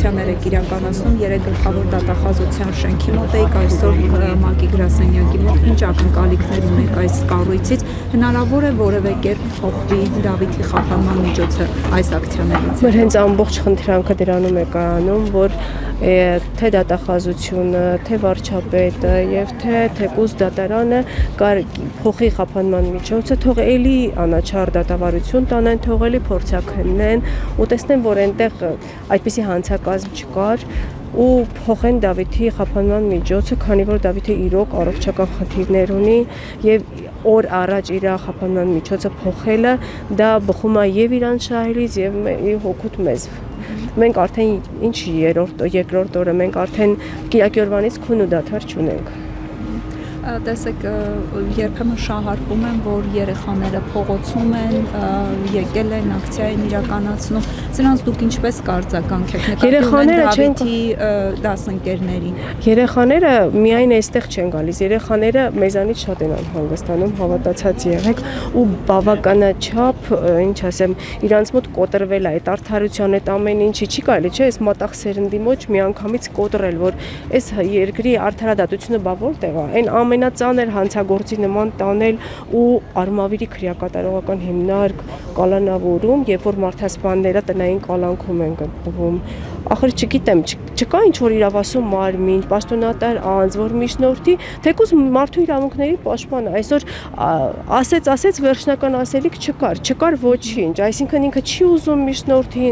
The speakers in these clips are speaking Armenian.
Ակցիաներ եք իրականացնում 3 գլխավոր դատախազության շենքի մոտ եք այսօր ՄԱԿ-ի գրասենյակի մոտ ինչ ակնկալիքներ ունեք այս կառույցից հնարավոր է որևէ կերպ փոխվի Դավիթի խափանման միջոցը այս ակցիաներից Մեր հենց ամբողջ խնդրանքը դրանում է կայանում որ թե դատախազությունը թե վարչապետը եւ թե թեկուզ դատարանը փոխի խափանման միջոցը թող էլի անաչառ դատավարություն տանեն թող էլի փորձաքննեն ու տեսնեն որ այնտեղ այդպիսի հանցակազմ չկար ու փոխեն Դավիթի խափանման միջոցը, քանի որ Դավիթը իրոք առողջական խնդիրներ ունի եւ օր առաջ իր խափանման միջոցը փոխելը դա բխում է եւ իրան շահերից եւ հոգուտ մեզ մենք արդեն ինչ երկրորդ օրը մենք արդեն կիրակի օրվանից քուն ու դադար չունենք Տեսեք, երբեմն շահարկում են, որ երեխաները փողոցում են, եկել են, ակցիա են իրականացնում, սրանց դուք ինչպես կարծականք եք նկատում են Դավիթի դասընկերներին։ Երեխաները միայն այստեղ չեն գալիս, երեխաները մեզանից շատ են անհանգստանում, հավատացած եղեք ու բավականաչափ, ինչ ասեմ, իրանց մոտ կոտրվել է այդ արդարության այդ ամեն ինչի չի կարելի, չէ, այս մատաղ սերնդի մոտ միանգամից կոտրել, որ այս երկրի արդարադատությունը բա որտեղ է, այն ամենածանր հանցագործի նման տանել ու արմավիրի քրեակատարողական հիմնարկ կալանավորում, երբ որ մարդասպանները տնային կալանքում են գտնվում։ Ախր չգիտեմ, չկա ինչ որ իրավասու մարմին, պաշտոնատար անձ, որ միջնորդի, թեկուզ մարդու իրավունքների պաշտպանը, այսօր ասեց վերջնական ասելիք չկար ոչինչ, այսինքն ինքը չի ուզում միջնորդի,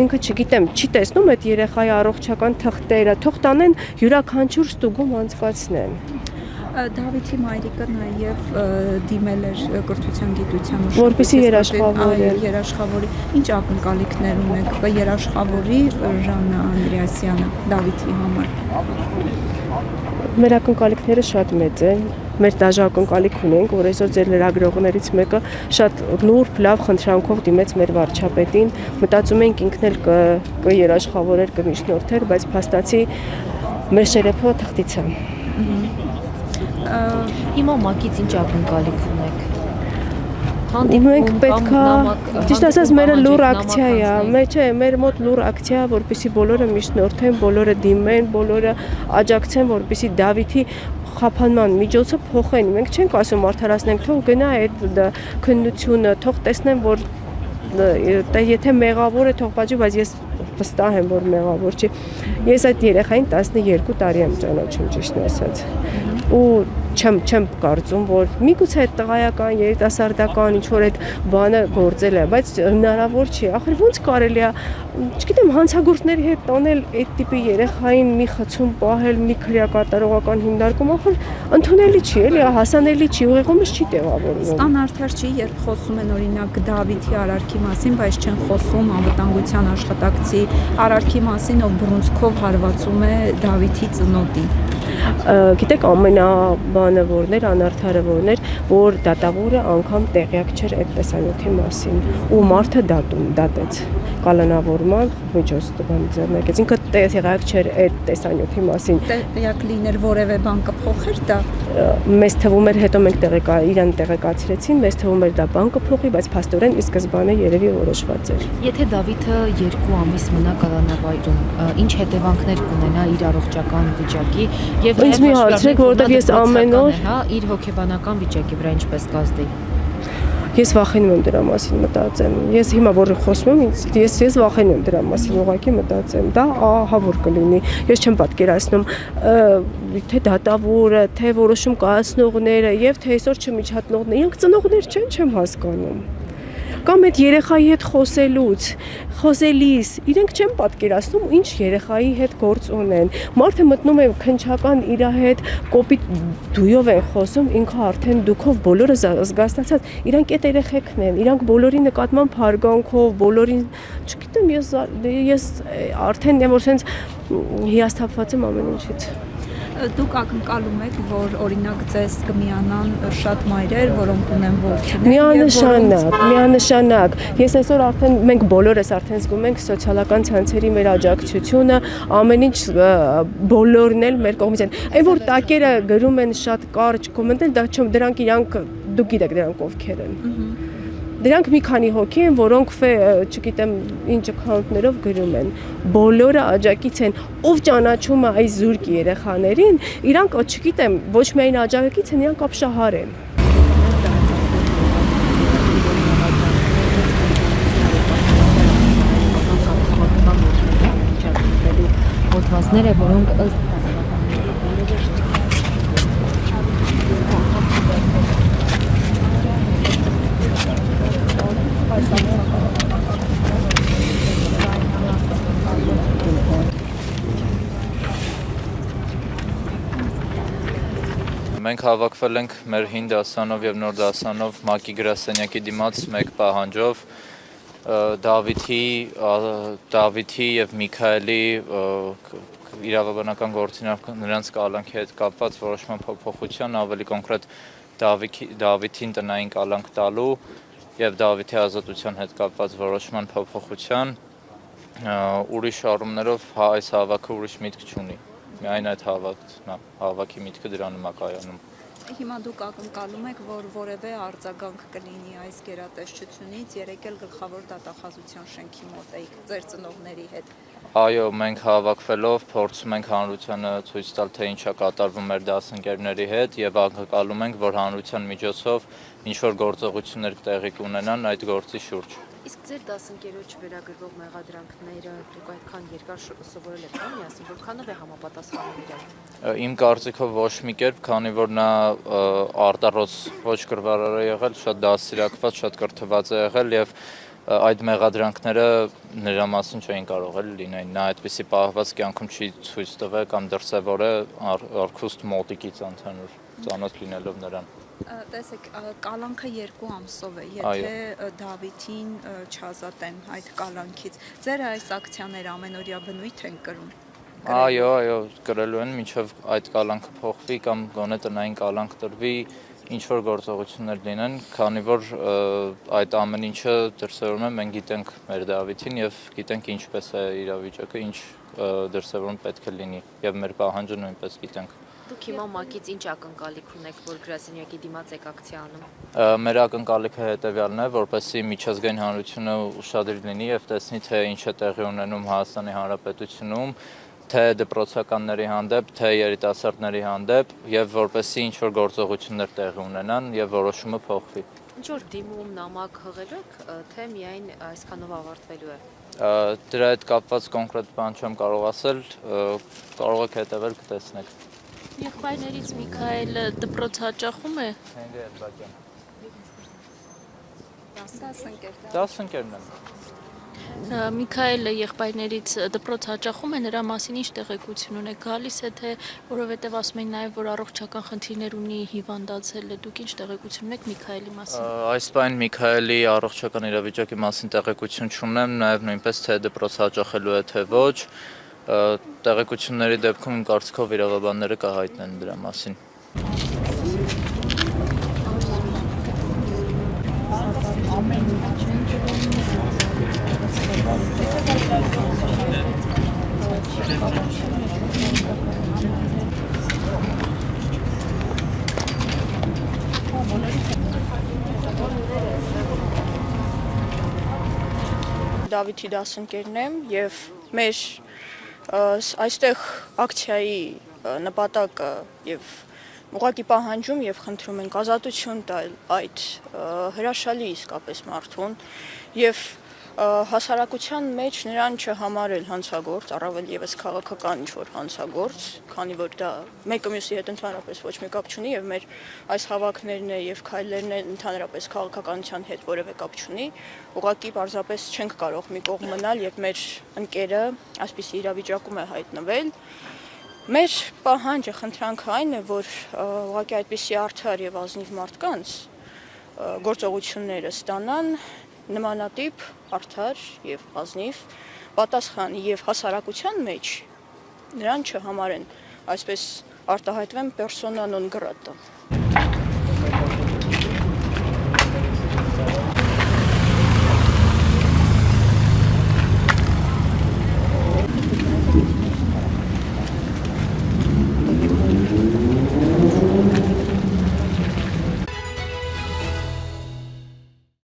ինքը չգիտեմ, չի տեսնում այդ երեխայի առողջական թղթերը, թող տանեն յուրաքանչյուր ստուգում անցկացնեն։ Դավիթի մայրիկը նաև դիմել էր կրթության գիտության որպեսզի երաշխավորի ինչ ակնկալիքներ ունեք երաշխավորի Ժաննա Անդրեասյանը Դավիթի համար Մեր ակնկալիքները շատ մեծ են մեր դաժ ակնկալիք ունենք որ այսօր ձեր լրագրողներից մեկը շատ նուրբ լավ խնդրանքով դիմեց մեր վարչապետին մտածում ենք ինքն էլ կերաշխավորեր կմիջնորդեր բայց փաստացի մեր շերեփը թղթից է Հիմա ՄԱԿ-ից ինչ ակնկալիք ունեք Մենք պետքա ճիշտ ասած մեր լուր ակցիա է, չէ, մեր մոտ լուր ակցիա, որպեսզի բոլորը միջնորդեն, բոլորը դիմեն, բոլորը աջակցեն, որպեսզի Դավիթի խափանման միջոցը փոխեն։ Մենք չենք ասում արդարացնենք, թող գնա այդ քննությունը, թող տեսնեն, որ եթե մեղավոր է, թող պատժի, բայց ես վստահ եմ, որ մեղավոր չի։ Ես այդ երեխային 12 տարի եմ ճանաչում, ճիշտն ասած։ Ու չեմ կարծում, որ միգուցե այդ տղայական, երիտասարդական ինչ-որ այդ բանը գործել է, բայց հնարավոր չի։ Ախր ոնց կարելի է, չգիտեմ, հանցագործների հետ տանել այդ տիպի երեխային մի խցում պահել, մի քրեակատարողական հիմնարկում, ախր ընդունելի չի, էլի, հասանելի չի, ուղեղումս չի տեղավորվում։ Ստան արդար չի, երբ խոսում են օրինակ Դավիթի արարքի մասին, բայց չեն խոսում անվտանգության աշխատակցի արարքի մասին, ով բռունցքով հարվածում է Դավիթի ծնոտին։ Գիտեք ամենաբանը որներ, անարդարը որներ, որ դատավորը անգամ տեղյակ չէր այդ տեսանյութի մասին ու մարդը դատեց կալանավորման միջոց ձեռնարկեց ինքը տեղյակ չէր այդ տեսանյութի մասին տեղյակ լիներ որևէ բան կփոխեր դա մեզ թվում էր հետո մենք իրան տեղեկացրեցին մեզ թվում էր դա բան կփոխի բայց փաստորեն ի սկզբանե երևի որոշված էր Եթե Դավիթը 2 ամիս մնա կալանավայրում ինչ հետևանքներ կունենա իր առողջական վիճակի եւ Ինձ մի հարցրեք, որովհետև ես ամեն օր իր հոգեբանական վիճակի վրա ինչպես կազդի Ես վախենում եմ դրա մասին մտածեմ։ Ես հիմա որ խոսում եմ, ես վախենում եմ դրա մասին, ուղղակի մտածեմ։ Դա ահա որ կլինի։ Ես չեմ պատկերացնում թե դատավորը, թե որոշում կայացնողները եւ թե այսօր չմիջատնողները, իրենք ծնողներ չեմ հասկանում։ Կամ այդ երեխայի հետ խոսելիս իրենք չեն պատկերացնում ինչ երեխայի հետ գործ ունեն մարդը մտնում է քնչական իր հետ կոպիտ դույով են խոսում ինքը արդեն դուքով բոլորը զգաստացած իրանք այդ երեխեքն են իրանք բոլորի նկատմամբ հարգանքով բոլորին չգիտեմ ես արդեն որ sense հիասթափված եմ ամեն ինչից Դուք ակնկալում եք, որ օրինակ ձեզ կմիանան շատ մայրեր, որոնք ունեն որդիներ, միանշանակ։ Ես այսօր արդեն մենք բոլորս արդեն զգում ենք սոցիալական ցանցերի մեր աջակցությունը, ամեն ինչ բոլորն էլ մեր կողմից են։ Այն որ տակերը գրում են շատ կարճ կոմենտներ, դրանք իրանք դուք գիտեք դրանք ովքեր են։ Դրանք մի քանի հոգի են, որոնք չգիտեմ ինչ account-ներով գրում են։ Բոլորը աջակից են, ով ճանաչում է այս զուրկ երեխաներին, իրանք չգիտեմ, ոչ միայն աջակից են, իրանք ապշահար են։ Հոդվածները, որոնք ըստ Մենք հավաքվել ենք մեր հին դասանով եւ նոր դասանով ՄԱԿ-ի գրասենյակի դիմաց մեկ պահանջով Դավիթի եւ Միքայելի իրավաբանական գործիքով նրանց կալանքի հետ կապված որոշման փոփոխության, ավելի կոնկրետ Դավիթին տնային կալանք տալու եւ Դավիթի ազատության հետ կապված որոշման փոփոխության ուրիշ առումներով այս հավաքը ուրիշ միտք չունի։ Միայն այդ հավաքի միտքը դրանում է կայանում։ Հիմա դուք ակնկալում եք, որ որևէ արձագանք կլինի այս գերատեսչությունից, երեկ էլ գլխավոր դատախազության շենքի մոտ եք ձեր ծնողների հետ։ Այո, մենք հավաքվելով փորձում ենք հանրությանը ցույց տալ, թե ինչ է կատարվում մեր դասընկերների հետ եւ ակնկալում ենք, որ հանրության միջոցով ինչ որ գործողություններ տեղի կունենան այդ գործի շուրջ։ Իսկ ձեր դասընկերոջ վերագրվող մեղադրանքները դուք այդքան երկար սովորել եք, միասին որքանով է համապատասխանում իրար։ Իմ կարծիքով ոչ մի կերպ, քանի որ նա արտառոց ոչ կրվարար է եղել, շատ դաստիարակված, շատ կրթված է եղել եւ այդ մեղադրանքները նրա մասին չէին կարող լինել։ Նա այդպիսի պահված կյանքում չի ցույց տվել կամ դրսևորե արքուստ մոտիկից ընդհանուր ծանոթ լինելով նրան։ Տեսեք, կալանքը 2 ամսով է, եթե Դավիթին չազատեն այդ կալանքից։ Ձեր այս ակցիաները ամենօրյա բնույթ են կրում։ Այո, կրելու են, մինչև այդ կալանքը փոխվի կամ գոնե տնային կալանք տրվի, ինչ որ գործողություններ լինեն, քանի որ այդ ամեն ինչը դրսևորում է, մենք գիտենք մեր Դավիթին եւ գիտենք ինչպես է իրավիճակը, ինչ դրսևորում պետք է լինի եւ մեր պահանջը նույնպես գիտենք։ Դուք հիմա ՄԱԿ-ից ինչ ակնկալիք ունեք, որ գրասենյակի դիմաց եք ակցիա անում։ Մեր ակնկալիքը հետեւյալն է, որպեսզի միջազգային հանրությունը ուշադիր լինի եւ տեսնի, թե ինչ է տեղի ունենում Հայաստանի Հանրապետությունում, թե դպրոցականների հանդեպ, թե երիտասարդների հանդեպ եւ որպեսզի ինչ որ գործողություններ տեղի ունենան եւ որոշումը փոխվի։ Ինչ որ դիմում նամակ հղել եք, թե միայն այսքանով ավարտվելու է։ Դրա հետ կապված կոնկրետ բան չեմ կարող ասել, կարող եք հետևել կտեսնեք։ Եղբայրներից Միքայելը դպրոց հաճախում է։ Դասընկերն եմ։ Միքայելը եղբայրներից դպրոց հաճախում է, նրա մասին ինչ տեղեկություն ունեք, գալիս է թե որովհետև ասում են նաև որ առողջական խնդիրներ ունի, հիվանդացել է, դուք ինչ տեղեկություն ունեք Միքայելի մասին։ Այս բան Միքայելի առողջական իրավիճակի մասին տեղեկություն չունեմ, նաև նույնպես թե դպրոց հաճախելու է թե ոչ։ Տեղեկությունների դեպքում կարծիքով իրավաբանները կհայտնեն դրա մասին։ Դավիթի դասընկերն եմ եւ մեր այստեղ ակցիայի նպատակը եւ ուղղակի պահանջում եւ խնդրում ենք ազատություն տալ այդ հրաշալի իսկապես մարդուն եւ հասարակության մեջ նրան չհամարել հանցագործ, առավել եւս քաղաքական ինչ-որ հանցագործ, քանի որ դա մեկը մյուսի հետ ընդհանրապես ոչ մի կապ չունի եւ մեր այս հավաքներն եւ քայլերն ընդհանրապես քաղաքականության հետ որևէ կապ չունի, ուղղակի պարզապես չենք կարող մի կողմ մնալ եւ մեր ընկերը այսպիսի իրավիճակում է հայտնվել։ Մեր պահանջը, խնդրանքը այն է, որ ուղղակի այդպիսի արդար եւ ազնիվ մարդկանց գործողությունները ստանան նմանատիպ արդար եւ ազնիվ պատասխան եւ հասարակության մեջ նրան չհամարեն այսպես արտահայտվեմ persona non grata։